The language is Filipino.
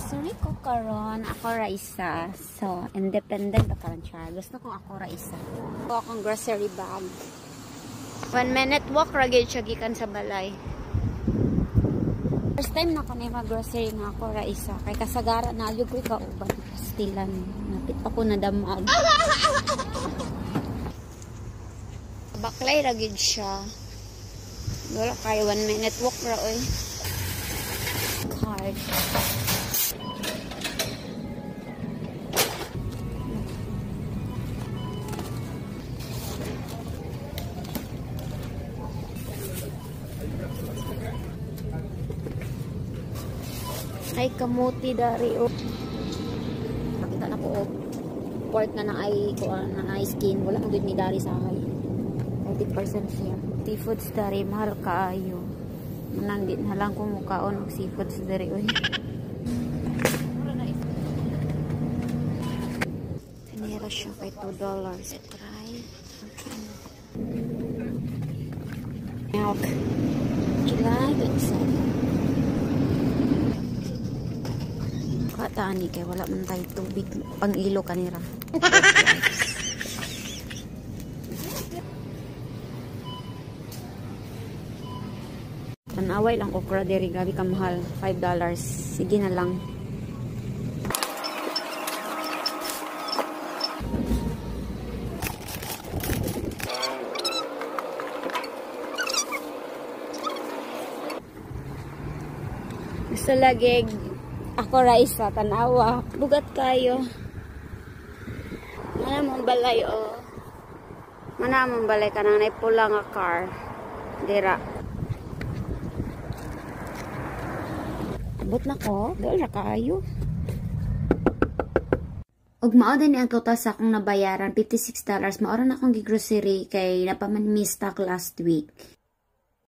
Grocery ko karon ako ra isa. So, independent pa karon siya. Gusto ko ako ra isa. Ako akong grocery bag. 1 minute walk ra gyud siya gikan sa balay. First time na ko na mag-grocery nga ako ra isa. Kay kasagara na alyog ko kauban pastilan. Napit ako na damag. Baklay ra gyud siya. Wala kay 1 minute walk ra oy. Card. Ay kamuti dari o. Makita na ko pork na naay ko na skin wala man gud ni dari sa hay. 30% siya. Seafoods dari mahal kaayo. Nang di na lang ko mukaon og seafoods dari oy. Kanira siya kay $2. Try. Milk. July, tani kay wala man tay tubig pang ilo kanira. Tanaway lang okra diri gabi ka mahal, $5. Sige na lang. Gusto lagi ako ra isa tanawa bugat kayo. Mana mong balay o. Mana mong balay kanang nay pula nga car. Dira. Abot na ko, dahil ra kayo. Og mao din ang total sa akong nabayaran $56. Mao ra na akong gigrocery kay napaman mistock last week.